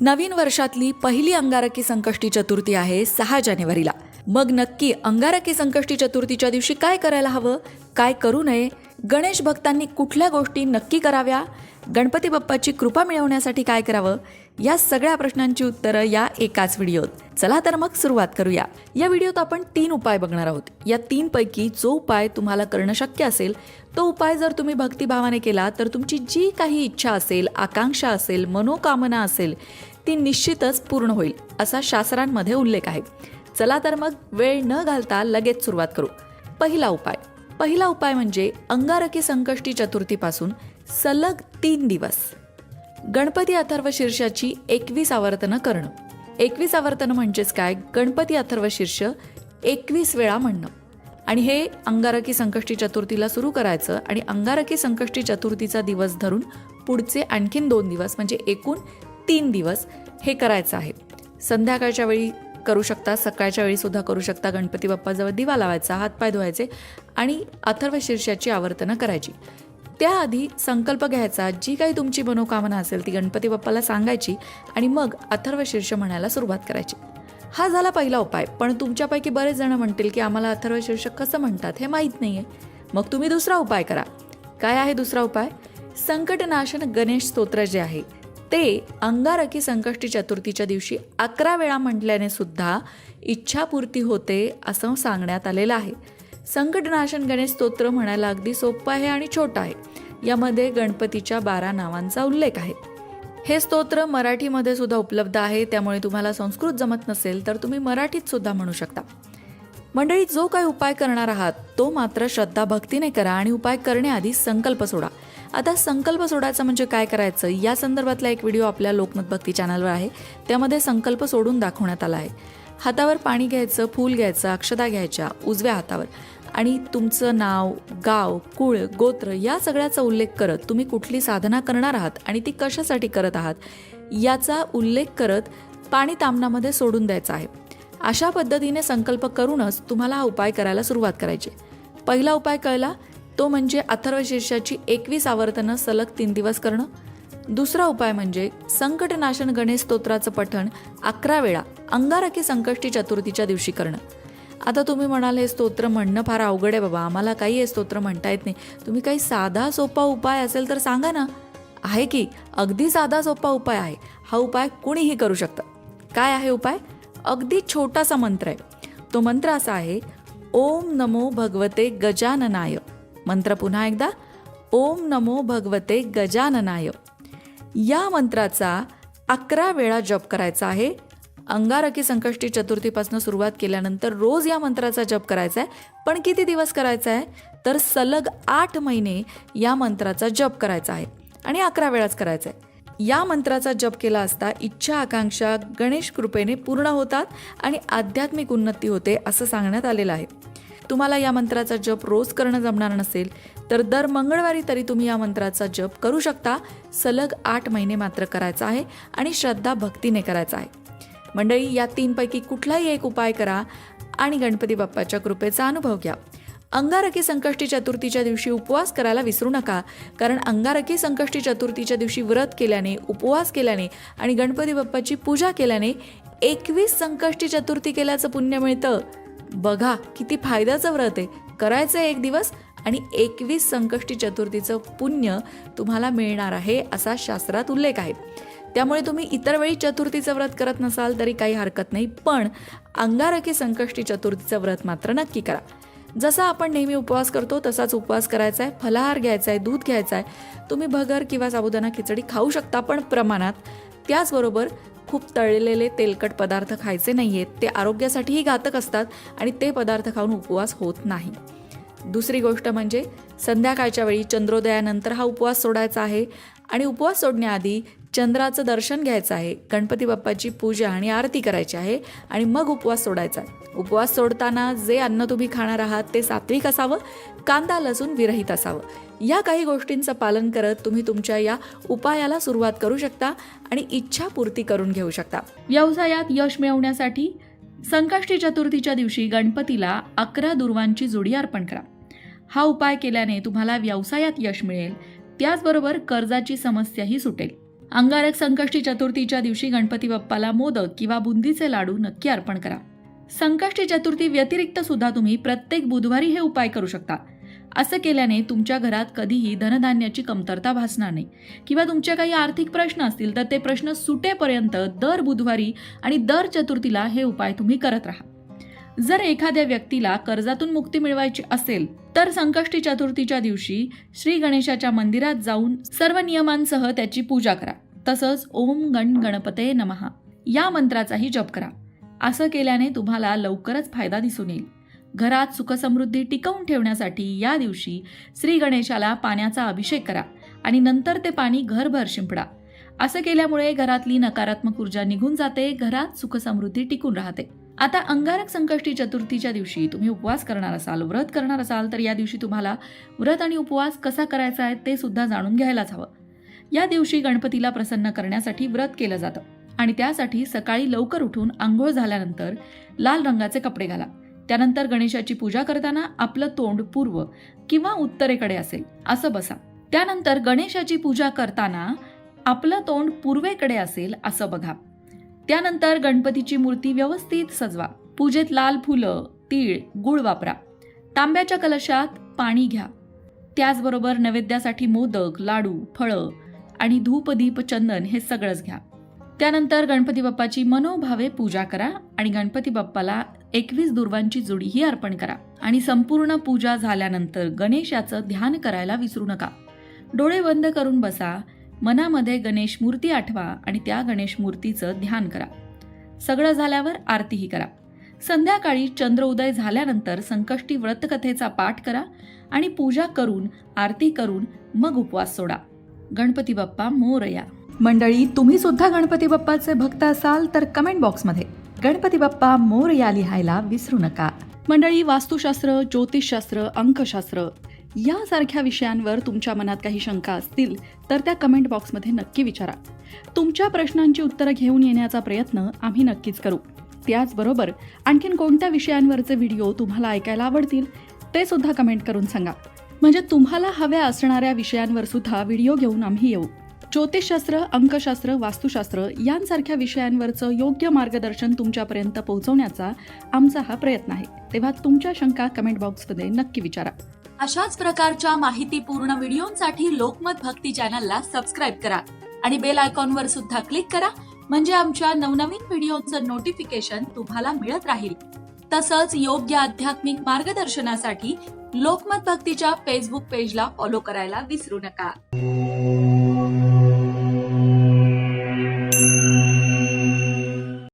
नवीन वर्षातली पहिली अंगारकी संकष्टी चतुर्थी आहे 6 जानेवारीला. मग नक्की अंगारकी संकष्टी चतुर्थीच्या दिवशी काय करायला हवं, काय करू नये, गणेश भक्तांनी कुठल्या गोष्टी नक्की कराव्या, गणपती बाप्पाची कृपा मिळवण्यासाठी काय करावं, या सगळ्या प्रश्नांची उत्तरं या एकाच व्हिडिओत. चला तर मग सुरुवात करूया. या व्हिडिओत आपण 3 उपाय बघणार आहोत. या 3 पैकी जो उपाय तुम्हाला करणं शक्य असेल तो उपाय जर तुम्ही भक्तिभावाने केला तर तुमची जी काही इच्छा असेल, आकांक्षा असेल, मनोकामना असेल ती निश्चितच पूर्ण होईल असा शास्त्रांमध्ये उल्लेख आहे. चला तर मग वेळ न घालता लगेच सुरुवात करू. पहिला उपाय म्हणजे अंगारकी संकष्टी चतुर्थीपासून सलग 3 दिवस गणपती अथर्व शीर्षाची 21 आवर्तनं करणं. 21 आवर्तनं म्हणजेच काय, गणपती अथर्व शीर्ष 21 वेळा म्हणणं. आणि हे अंगारकी संकष्टी चतुर्थीला सुरू करायचं आणि अंगारकी संकष्टी चतुर्थीचा दिवस धरून पुढचे आणखीन 2 दिवस म्हणजे एकूण 3 दिवस हे करायचं आहे. संध्याकाळच्या वेळी करू शकता, सकाळच्या वेळी सुद्धा करू शकता. गणपती बाप्पाजवळ दिवा लावायचा, हातपाय धुवायचे आणि अथर्व शीर्षाची आवर्तनं करायची. त्याआधी संकल्प घ्यायचा, जी काही तुमची मनोकामना असेल ती गणपती बाप्पाला सांगायची आणि मग अथर्व शीर्ष म्हणायला सुरुवात करायची. हा झाला पहिला उपाय. पण तुमच्यापैकी बरेच जण म्हणतील की आम्हाला अथर्व शीर्ष कसं म्हणतात हे माहीत नाहीये. मग तुम्ही दुसरा उपाय करा. काय आहे दुसरा उपाय? संकटनाशन गणेश स्तोत्र जे आहे ते अंगारकी संकष्टी चतुर्थीच्या दिवशी 11 वेळा म्हटल्याने सुद्धा इच्छापूर्ती होते असं सांगण्यात आलेलं आहे. संकटनाशन गणेश स्तोत्र म्हणायला अगदी सोपं आहे आणि छोटं आहे. यामध्ये गणपतीच्या 12 नावांचा उल्लेख आहे. हे स्तोत्र मराठीमध्ये सुद्धा उपलब्ध आहे, त्यामुळे तुम्हाला संस्कृत जमत नसेल तर तुम्ही मराठीत सुद्धा म्हणू शकता. मंडळी, जो काही उपाय करणार आहात तो मात्र श्रद्धा भक्तीने करा आणि उपाय करण्याआधी संकल्प सोडा. आता संकल्प सोडायचा म्हणजे काय करायचं या संदर्भातला एक व्हिडिओ आपल्या लोकमत भक्ती चॅनलवर आहे. त्यामध्ये संकल्प सोडून दाखवण्यात आला आहे. हातावर पाणी घ्यायचं, फूल घ्यायचं, अक्षता घ्यायच्या उजव्या हातावर आणि तुमचं नाव, गाव, कुळ, गोत्र या सगळ्याचा उल्लेख करत तुम्ही कुठली साधना करणार आहात आणि ती कशासाठी करत आहात याचा उल्लेख करत पाणी तामणामध्ये सोडून द्यायचं आहे. अशा पद्धतीने संकल्प करूनच तुम्हाला हा उपाय करायला सुरुवात करायची. पहिला उपाय कळला, तो म्हणजे अथर्व शीर्षाची 21 आवर्तनं सलग 3 दिवस करणं. दुसरा उपाय म्हणजे संकटनाशन गणेश स्तोत्राचं पठण 11 वेळा अंगारकी संकष्टी चतुर्थीच्या दिवशी करणं. आता तुम्ही म्हणाल हे स्तोत्र म्हणणं फार अवघड आहे बाबा, आम्हाला काही हे स्तोत्र म्हणता येत नाही. तुम्ही काही साधा सोपा उपाय असेल तर सांगा ना. आहे की, अगदी साधा सोपा उपाय आहे. हा उपाय कुणीही करू शकतं. काय आहे उपाय? अगदी छोटासा मंत्र आहे. तो मंत्र असा आहे, ओम नमो भगवते गजाननाय. मंत्र पुन्हा एकदा, ओम नमो भगवते गजाननाय. या मंत्राचा 11 वेळा जप करायचा आहे. अंगारकी संकष्टी चतुर्थीपासून सुरुवात केल्यानंतर रोज या मंत्राचा जप करायचा आहे. पण किती दिवस करायचा आहे? तर सलग 8 महिने या मंत्राचा जप करायचा आहे आणि 11 वेळाच करायचा आहे. या मंत्राचा जप केला असता इच्छा आकांक्षा गणेश कृपेने पूर्ण होतात आणि आध्यात्मिक उन्नती होते असं सांगण्यात आलेलं आहे. तुम्हाला या मंत्राचा जप रोज करणं जमणार नसेल तर दर मंगळवारी तरी तुम्ही या मंत्राचा जप करू शकता. सलग 8 महिने मात्र करायचा आहे आणि श्रद्धा भक्तीने करायचा आहे. मंडळी, या 3 पैकी कुठलाही एक उपाय करा आणि गणपती बाप्पाच्या कृपेचा अनुभव घ्या. अंगारकी संकष्टी चतुर्थीच्या दिवशी उपवास करायला विसरू नका, कारण अंगारकी संकष्टी चतुर्थीच्या दिवशी व्रत केल्याने, उपवास केल्याने आणि गणपती बाप्पाची पूजा केल्याने 21 संकष्टी चतुर्थी केल्याचं पुण्य मिळतं. बघा किती फायद्याचं व्रत आहे. करायचं 1 दिवस आणि 21 संकष्टी चतुर्थीचं पुण्य तुम्हाला मिळणार आहे असा शास्त्रात उल्लेख आहे. त्यामुळे तुम्ही इतर वेळी चतुर्थीचं व्रत करत नसाल तरी काही हरकत नाही, पण अंगारकी संकष्टी चतुर्थीचं व्रत मात्र नक्की करा. जसा आपण नेहमी उपवास करतो तसाच उपवास करायचा आहे. फलाहार घ्यायचा आहे, दूध घ्यायचं आहे. तुम्ही भगर किंवा साबुदाणा खिचडी खाऊ शकता पण प्रमाणात. त्याचबरोबर खूप तळलेले तेलकट पदार्थ खायचे नाही आहेत. ते आरोग्यासाठीही घातक असतात आणि ते पदार्थ खाऊन उपवास होत नाही. दुसरी गोष्ट म्हणजे संध्याकाळच्या वेळी चंद्रोदयानंतर हा उपवास सोडायचा आहे आणि उपवास सोडण्याआधी चंद्राचं दर्शन घ्यायचं आहे. गणपती बाप्पाची पूजा आणि आरती करायची आहे आणि मग उपवास सोडायचा आहे. उपवास सोडताना जे अन्न तुम्ही खाणार आहात ते सात्विक असावं, कांदा लसूण विरहित असावं. या काही गोष्टींचं पालन करत तुम्ही तुमच्या या उपायाला सुरुवात करू शकता आणि इच्छापूर्ती करून घेऊ शकता. व्यवसायात यश मिळवण्यासाठी संकष्टी चतुर्थीच्या दिवशी गणपतीला 11 दुर्वांची जोडी अर्पण करा. हा उपाय केल्याने तुम्हाला व्यवसायात यश मिळेल, त्याचबरोबर कर्जाची समस्याही सुटेल. अंगारक संकष्टी चतुर्थीच्या दिवशी गणपती बाप्पाला मोदक किंवा बुंदीचे लाडू नक्की अर्पण करा. संकष्टी चतुर्थी व्यतिरिक्त सुद्धा तुम्ही प्रत्येक बुधवारी हे उपाय करू शकता. असं केल्याने तुमच्या घरात कधीही धनधान्याची कमतरता भासणार नाही किंवा तुमचे काही आर्थिक प्रश्न असतील तर ते प्रश्न सुटेपर्यंत दर बुधवारी आणि दर चतुर्थीला हे उपाय तुम्ही करत राहा. जर एखाद्या व्यक्तीला कर्जातून मुक्ती मिळवायची असेल तर संकष्टी चतुर्थीच्या दिवशी श्री गणेशाच्या मंदिरात जाऊन सर्व नियमांसह त्याची पूजा करा. तसंच ओम गण गणपते नमः या मंत्राचाही जप करा. असं केल्याने तुम्हाला लवकरच फायदा दिसून येईल. घरात सुखसमृद्धी टिकवून ठेवण्यासाठी या दिवशी श्री गणेशाला पाण्याचा अभिषेक करा आणि नंतर ते पाणी घरभर शिंपडा. असं केल्यामुळे घरातली नकारात्मक ऊर्जा निघून जाते, घरात सुखसमृद्धी टिकून राहते. आता अंगारक संकष्टी चतुर्थीच्या दिवशी तुम्ही उपवास करणार असाल, व्रत करणार असाल तर या दिवशी तुम्हाला व्रत आणि उपवास कसा करायचा आहे ते सुद्धा जाणून घ्यायलाच हवं. या दिवशी गणपतीला प्रसन्न करण्यासाठी व्रत केलं जातं आणि त्यासाठी सकाळी लवकर उठून आंघोळ झाल्यानंतर लाल रंगाचे कपडे घाला. त्यानंतर गणेशाची पूजा करताना आपलं तोंड पूर्व किंवा उत्तरेकडे असेल असं बसा. त्यानंतर गणेशाची पूजा करताना आपलं तोंड पूर्वेकडे असेल असं बघा. त्यानंतर गणपतीची मूर्ती व्यवस्थित सजवा. पूजेत लाल फुलं, तीळ, गुळ वापरा. तांब्याच्या कलशात पाणी घ्या. त्याचबरोबर नैवेद्यासाठी मोदक, लाडू, फळं आणि धूप, दीप, चंदन हे सगळंच घ्या. त्यानंतर गणपती बाप्पाची मनोभावे पूजा करा आणि गणपती बाप्पाला 21 दुर्वांची जोडीही अर्पण करा. आणि संपूर्ण पूजा झाल्यानंतर गणेशाचं ध्यान करायला विसरू नका. डोळे बंद करून बसा. मनामध्ये गणेश मूर्ती आठवा आणि त्या गणेश मूर्तीचं ध्यान करा. सगळं झाल्यावर आरतीही करा. संध्याकाळी चंद्रोदय झाल्यानंतर संकष्टी व्रतकथेचा पाठ करा आणि पूजा करून आरती करून मग उपवास सोडा. गणपती बाप्पा मोरया. मंडळी, तुम्ही सुद्धा गणपती बाप्पाचे भक्त असाल तर कमेंट बॉक्समध्ये गणपती बाप्पा मोरया लिहायला विसरू नका. मंडळी, वास्तुशास्त्र, ज्योतिषशास्त्र, अंकशास्त्र यासारख्या विषयांवर तुमच्या मनात काही शंका असतील तर त्या कमेंट बॉक्समध्ये नक्की विचारा. तुमच्या प्रश्नांची उत्तरं घेऊन येण्याचा प्रयत्न आम्ही नक्कीच करू. त्याचबरोबर आणखीन कोणत्या विषयांवरचे व्हिडिओ तुम्हाला ऐकायला आवडतील ते सुद्धा कमेंट करून सांगा. म्हणजे तुम्हाला हव्या असणाऱ्या विषयांवर सुद्धा व्हिडिओ घेऊन आम्ही येऊ. ज्योतिषशास्त्र, अंकशास्त्र, वास्तुशास्त्र यांसारख्या विषयांवरचं योग्य मार्गदर्शन तुमच्यापर्यंत पोहोचवण्याचा आमचा हा प्रयत्न आहे. तेव्हा तुमच्या शंका कमेंट बॉक्समध्ये नक्की विचारा. अशाच प्रकारच्या माहितीपूर्ण व्हिडिओंसाठी लोकमत भक्ती चॅनलला सबस्क्राईब करा आणि बेल आयकॉनवर सुद्धा क्लिक करा. म्हणजे आमच्या नवनवीन व्हिडिओचं नोटिफिकेशन तुम्हाला मिळत राहील. तसंच योग्य आध्यात्मिक मार्गदर्शनासाठी लोकमत भक्तीच्या फेसबुक पेजला फॉलो करायला विसरू नका.